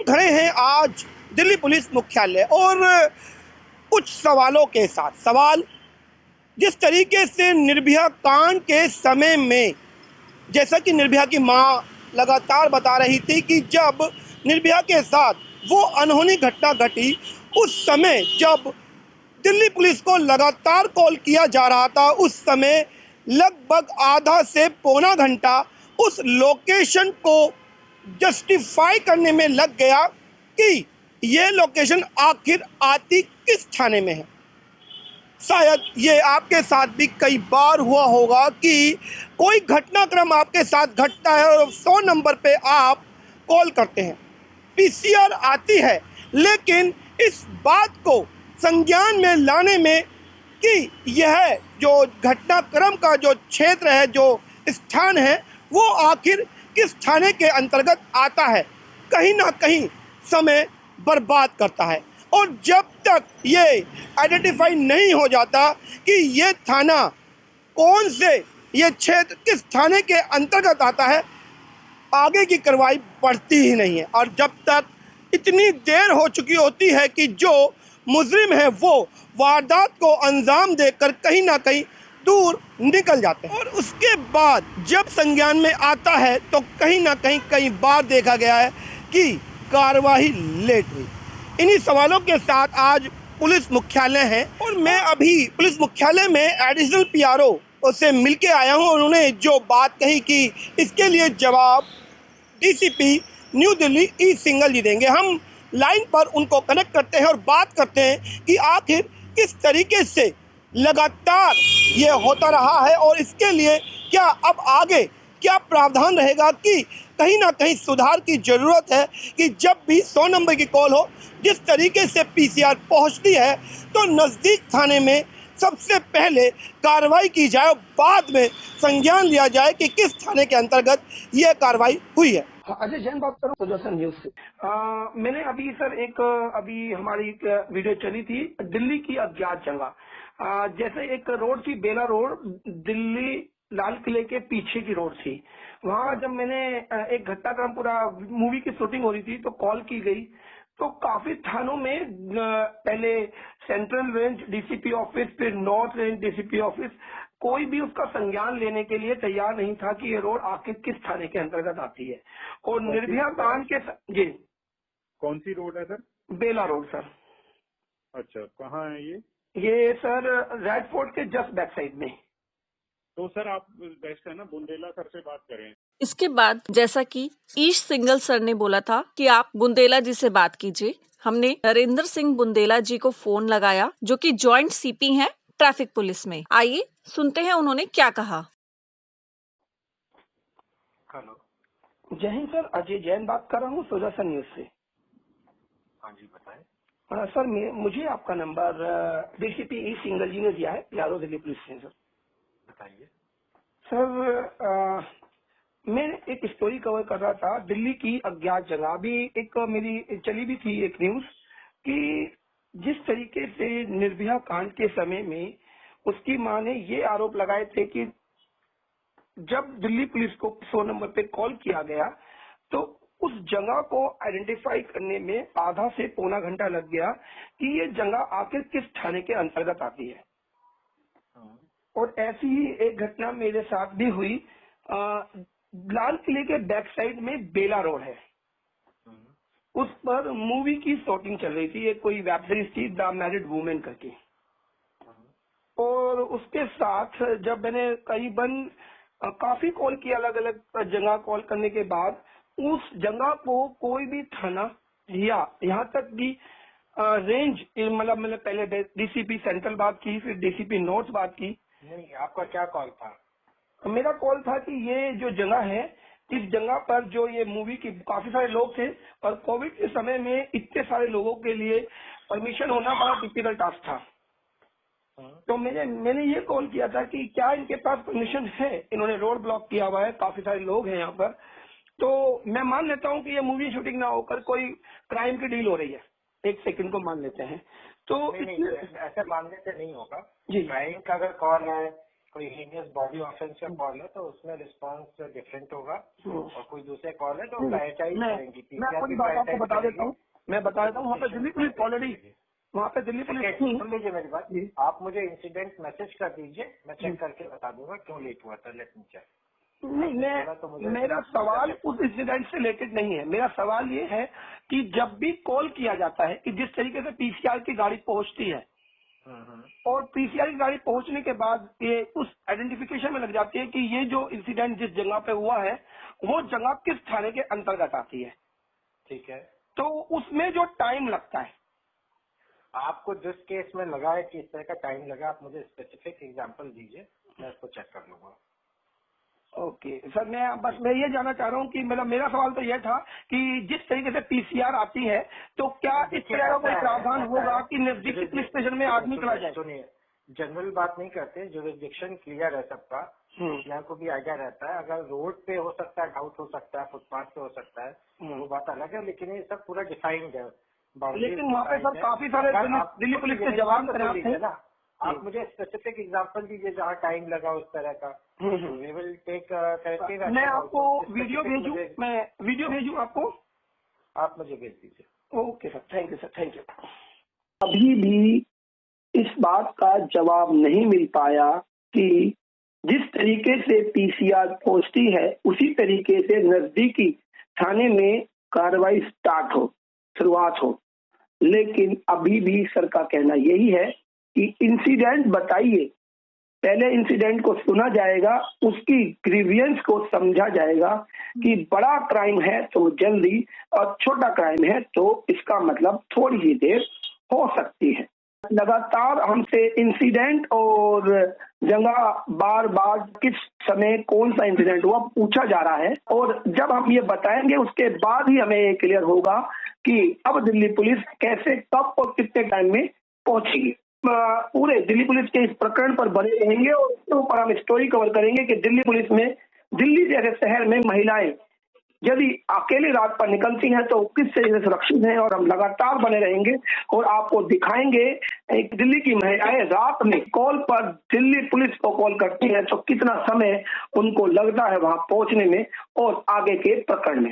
खड़े हैं आज दिल्ली पुलिस मुख्यालय और कुछ सवालों के साथ। सवाल, जिस तरीके से निर्भया कांड के समय में, जैसा कि निर्भया की मां लगातार बता रही थी कि जब निर्भया के साथ वो अनहोनी घटना घटी, उस समय जब दिल्ली पुलिस को लगातार कॉल किया जा रहा था, उस समय लगभग आधा से पौना घंटा उस लोकेशन को जस्टिफाई करने में लग गया कि ये लोकेशन आखिर आती किस थाने में है। शायद ये आपके साथ भी कई बार हुआ होगा कि कोई घटनाक्रम आपके साथ घटता है और 100 नंबर पे आप कॉल करते हैं, पीसीआर आती है, लेकिन इस बात को संज्ञान में लाने में कि यह जो घटनाक्रम का जो क्षेत्र है, जो स्थान है, वो आखिर किस थाने के अंतर्गत आता है, कहीं ना कहीं समय बर्बाद करता है। और जब तक ये आइडेंटिफाई नहीं हो जाता कि ये थाना कौन से, ये क्षेत्र किस थाने के अंतर्गत आता है, आगे की कार्रवाई बढ़ती ही नहीं है। और जब तक इतनी देर हो चुकी होती है कि जो मुजरिम है वो वारदात को अंजाम देकर कहीं ना कहीं दूर निकल जाते हैं, और उसके बाद जब संज्ञान में आता है तो कहीं ना कहीं कई बार देखा गया है कि कार्रवाई लेट हुई। इन्हीं सवालों के साथ आज पुलिस मुख्यालय है और मैं अभी पुलिस मुख्यालय में एडिशनल पीआरओ से मिलके आया हूं। उन्होंने जो बात कही कि इसके लिए जवाब डीसीपी न्यू दिल्ली ई सिंघल जी देंगे। हम लाइन पर उनको कनेक्ट करते हैं और बात करते हैं कि आखिर किस तरीके से लगातार ये होता रहा है और इसके लिए क्या अब आगे क्या प्रावधान रहेगा कि कहीं ना कहीं सुधार की ज़रूरत है कि जब भी 100 नंबर की कॉल हो, जिस तरीके से पीसीआर पहुंचती है तो नज़दीक थाने में सबसे पहले कार्रवाई की जाए और बाद में संज्ञान लिया जाए कि किस थाने के अंतर्गत यह कार्रवाई हुई है। अजय जैन बात करूं सुदर्शन न्यूज से। मैंने अभी सर अभी हमारी एक वीडियो चली थी दिल्ली की अज्ञात जगह, जैसे एक रोड थी बेला रोड, दिल्ली लाल किले के पीछे की रोड थी। वहां जब मैंने एक घटनाक्रम पूरा मूवी की शूटिंग हो रही थी तो कॉल की गई, तो काफी थानों में पहले सेंट्रल रेंज डीसीपी ऑफिस, फिर नॉर्थ रेंज डीसीपी ऑफिस, कोई भी उसका संज्ञान लेने के लिए तैयार नहीं था कि ये रोड आखिर किस थाने के अंतर्गत आती है। और निर्भया कांड के जी, कौन सी रोड है सर? बेला रोड सर। अच्छा, कहाँ है ये सर रेड फोर्ट के जस्ट बैक साइड में। तो सर आप बेस्ट है ना बुंदेला सर से बात करें। इसके बाद जैसा कि ईश सिंघल सर ने बोला था कि आप बुंदेला जी से बात कीजिए, हमने नरेंद्र सिंह बुंदेला जी को फोन लगाया जो कि जॉइंट सीपी हैं ट्रैफिक पुलिस में। आइए सुनते हैं उन्होंने क्या कहा। हेलो, जय हिंद सर, अजय जैन बात कर रहा हूँ सुदर्शन न्यूज से। हाँ जी बताएं। सर मुझे आपका नंबर डीसीपी ई सिंघल जी ने दिया है, यादव दिल्ली पुलिस से। सर बताइए। सर मैं एक स्टोरी कवर कर रहा था दिल्ली की अज्ञात जगह। अभी एक मेरी चली भी थी एक न्यूज कि जिस तरीके से निर्भया कांड के समय में उसकी मां ने ये आरोप लगाए थे कि जब दिल्ली पुलिस को 100 नंबर पे कॉल किया गया तो उस जगह को आइडेंटिफाई करने में आधा से पौना घंटा लग गया कि ये जगह आखिर किस थाने के अंतर्गत आती है। और ऐसी ही एक घटना मेरे साथ भी हुई। लाल किले के बैक साइड में बेला रोड है, उस पर मूवी की शूटिंग चल रही थी, एक कोई वेब सीरीज थी द मैरिड वुमेन करके। और उसके साथ जब मैंने करीबन काफी कॉल किया, अलग अलग जगह कॉल करने के बाद उस जगह को कोई भी थाना या यहाँ तक भी रेंज, मतलब मैंने पहले डीसीपी सेंट्रल बात की, फिर डीसीपी नॉर्थ बात की। नहीं, आपका क्या कॉल था? मेरा कॉल था कि ये जो जगह है, इस जगह पर जो ये मूवी की काफी सारे लोग थे और कोविड के समय में इतने सारे लोगों के लिए परमिशन होना बड़ा डिफिकल्ट टास्क था। तो मैंने ये कॉल किया था कि क्या इनके पास परमिशन है। इन्होंने रोड ब्लॉक किया हुआ है, काफी सारे लोग हैं यहाँ पर। तो मैं मान लेता हूँ कि ये मूवी शूटिंग ना होकर कोई क्राइम की डील हो रही है, एक सेकंड को मान लेते हैं। तो नहीं, ऐसे मानने से नहीं होगा जी। क्राइम का अगर कॉल है कोई हीनियस बॉडी ऑफेंस का कॉल है तो उसमें रिस्पांस डिफरेंट होगा, और कोई दूसरे कॉल है तो प्रायोरिटाइज करेंगी। मैं आपको आपको बता देता हूँ, मैं बता देता हूँ, वहाँ पे दिल्ली पुलिस ऑलरेडी, वहाँ पे दिल्ली पुलिस सुन लीजिए मेरी बात, आप मुझे इंसिडेंट मैसेज कर दीजिए, मैं चेक करके बता दूंगा क्यों लेट हुआ था। Let me check. नहीं, मेरा सवाल उस इंसिडेंट से रिलेटेड नहीं है। मेरा सवाल ये है कि जब भी कॉल किया जाता है कि जिस तरीके से पीसीआर की गाड़ी पहुंचती है और पीसीआर की गाड़ी पहुंचने के बाद ये उस आइडेंटिफिकेशन में लग जाती है कि ये जो इंसिडेंट जिस जगह पे हुआ है वो जगह किस थाने के अंतर्गत आती है, ठीक है। तो उसमें जो टाइम लगता है, आपको जिस केस में लगा है कि इस तरह का टाइम लगा, आप मुझे स्पेसिफिक एग्जांपल दीजिए, मैं इसको चेक कर लूंगा। ओके सर, मैं ये जानना चाह रहा हूँ कि मेरा सवाल तो यह था कि जिस तरीके से पीसीआर आती है तो क्या इस तरह का कोई प्रावधान होगा कि नजदीकी पुलिस स्टेशन में आदमी चला जाए? सुनिए, जनरल बात नहीं करते, जुरिसडिक्शन क्लियर है सबका, पीसीआर को भी आइडिया रहता है। अगर रोड पे हो सकता है, डाउट हो सकता है, फुटपाथ पे हो सकता है, वो बात अलग है, लेकिन ये सब पूरा डिफाइंड है। लेकिन वहाँ पे सर काफी सारे दिल्ली पुलिस के जवान तैनात थे ना। आप मुझे स्पेसिफिक एग्जांपल दीजिए जहाँ टाइम लगा उस तरह का। We will take corrective action. मैं आपको वीडियो भेजूं आपको, आप मुझे भेज दीजिए। Okay sir, thank you sir, thank you. अभी भी इस बात का जवाब नहीं मिल पाया कि जिस तरीके से पीसीआर पहुंचती है उसी तरीके से नजदीकी थाने में कार्रवाई शुरुआत हो। लेकिन अभी भी सर का कहना यही है कि इंसिडेंट बताइए, पहले इंसिडेंट को सुना जाएगा, उसकी ग्रीवियंस को समझा जाएगा कि बड़ा क्राइम है तो जल्दी और छोटा क्राइम है तो इसका मतलब थोड़ी ही देर हो सकती है। लगातार हमसे इंसिडेंट और जगह बार बार किस समय कौन सा इंसिडेंट हुआ पूछा जा रहा है, और जब हम ये बताएंगे उसके बाद ही हमें ये क्लियर होगा कि अब दिल्ली पुलिस कैसे, कब और कितने टाइम में पहुंचेगी। पूरे दिल्ली पुलिस के इस प्रकरण पर बने रहेंगे और उसके ऊपर हम स्टोरी कवर करेंगे कि दिल्ली पुलिस में, दिल्ली जैसे शहर में महिलाएं यदि अकेली रात पर निकलती हैं तो किस तरीके से सुरक्षित हैं, और हम लगातार बने रहेंगे और आपको दिखाएंगे एक दिल्ली की महिलाएं रात में कॉल पर दिल्ली पुलिस को कॉल करती हैं तो कितना समय उनको लगता है वहां पहुंचने में और आगे के प्रकरण में।